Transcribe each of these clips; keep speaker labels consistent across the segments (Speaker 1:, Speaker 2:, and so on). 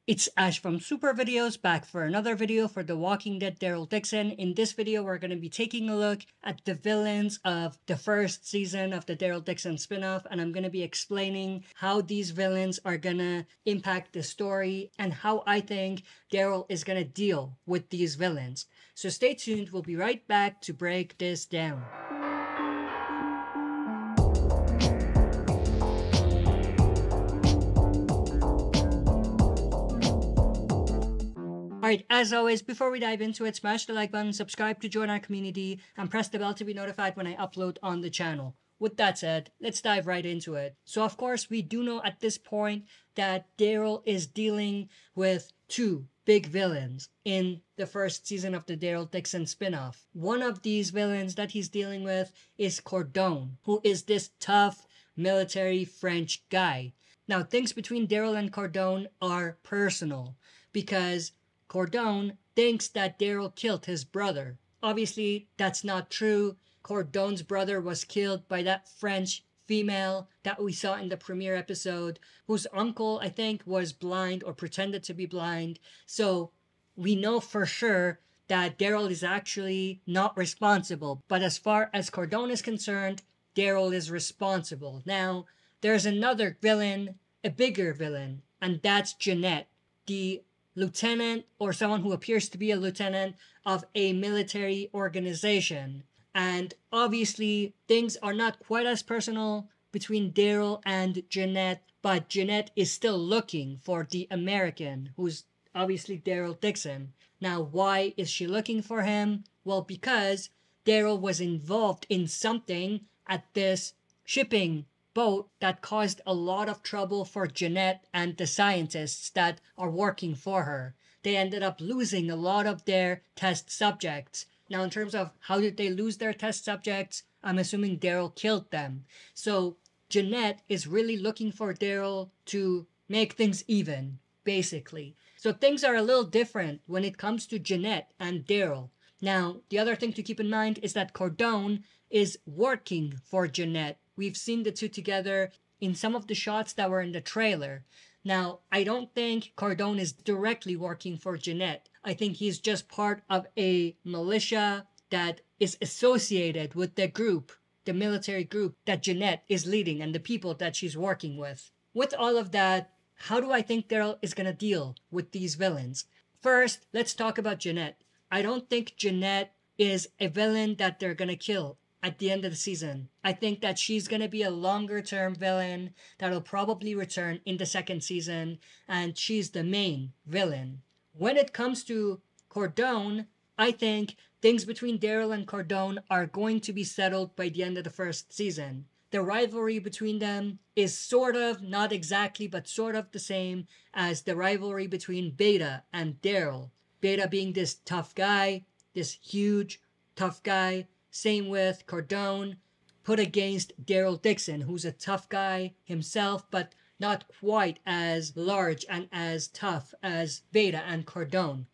Speaker 1: It's Ash from SuperVideos back for another video for The Walking Dead Daryl Dixon. In this video, we're going to be taking a look at the villains of the first season of the Daryl Dixon spinoff, and I'm going to be explaining how these villains are going to impact the story and how I think Daryl is going to deal with these villains. So stay tuned, we'll be right back to break this down. Alright, as always, before we dive into it, smash the like button, subscribe to join our community, and press the bell to be notified when I upload on the channel. With that said, let's dive right into it. So of course, we do know at this point that Daryl is dealing with two big villains in the first season of the Daryl Dixon spinoff. One of these villains that he's dealing with is Cordon, who is this tough military French guy. Now, things between Daryl and Cordon are personal because Cordon thinks that Daryl killed his brother. Obviously, that's not true. Cordon's brother was killed by that French female that we saw in the premiere episode, whose uncle, I think, was blind or pretended to be blind. So we know for sure that Daryl is actually not responsible. But as far as Cordon is concerned, Daryl is responsible. Now, there's another villain, a bigger villain, and that's Genet, the lieutenant or someone who appears to be a lieutenant of a military organization. And obviously things are not quite as personal between Daryl and Genet, but Genet is still looking for the American, who's obviously Daryl Dixon. Now, why is she looking for him? Well, because Daryl was involved in something at this shipping boat that caused a lot of trouble for Genet and the scientists that are working for her. They ended up losing a lot of their test subjects. Now, in terms of how did they lose their test subjects, I'm assuming Daryl killed them. So Genet is really looking for Daryl to make things even, basically. So things are a little different when it comes to Genet and Daryl. Now, the other thing to keep in mind is that Cordon is working for Genet. We've seen the two together in some of the shots that were in the trailer. Now, I don't think Cordon is directly working for Genet. I think he's just part of a militia that is associated with the group, the military group that Genet is leading and the people that she's working with. With all of that, how do I think Daryl is going to deal with these villains? First, let's talk about Genet. I don't think Genet is a villain that they're going to kill at the end of the season. I think that she's going to be a longer term villain that'll probably return in the second season, and she's the main villain. When it comes to Cordon, I think things between Daryl and Cordon are going to be settled by the end of the first season. The rivalry between them is sort of, not exactly, but sort of the same as the rivalry between Beta and Daryl. Beta being this tough guy, this huge tough guy. Same with Cordon, put against Daryl Dixon, who's a tough guy himself, but not quite as large and as tough as Beta and Cordon.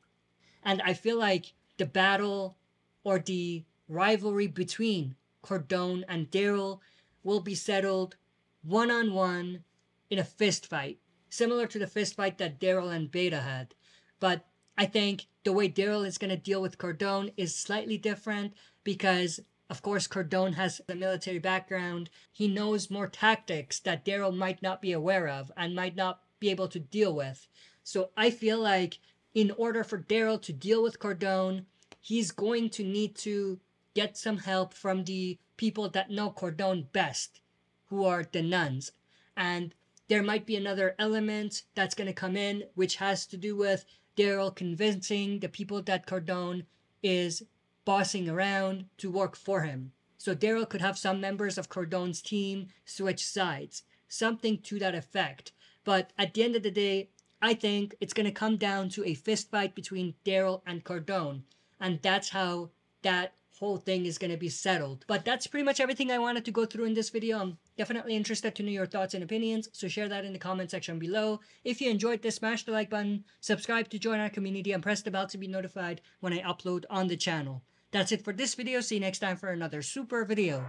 Speaker 1: And I feel like the battle or the rivalry between Cordon and Daryl will be settled one-on-one in a fist fight, similar to the fist fight that Daryl and Beta had. But I think the way Daryl is going to deal with Cordon is slightly different because, of course, Cordon has a military background. He knows more tactics that Daryl might not be aware of and might not be able to deal with. So I feel like in order for Daryl to deal with Cordon, he's going to need to get some help from the people that know Cordon best, who are the nuns. And there might be another element that's going to come in, which has to do with Daryl convincing the people that Cordon is bossing around to work for him. So Daryl could have some members of Cordon's team switch sides, something to that effect. But at the end of the day, I think it's going to come down to a fist fight between Daryl and Cordon, and that's how that whole thing is going to be settled. But that's pretty much everything I wanted to go through in this video. I'm definitely interested to know your thoughts and opinions, so share that in the comment section below. If you enjoyed this, smash the like button, subscribe to join our community, and press the bell to be notified when I upload on the channel. That's it for this video. See you next time for another super video.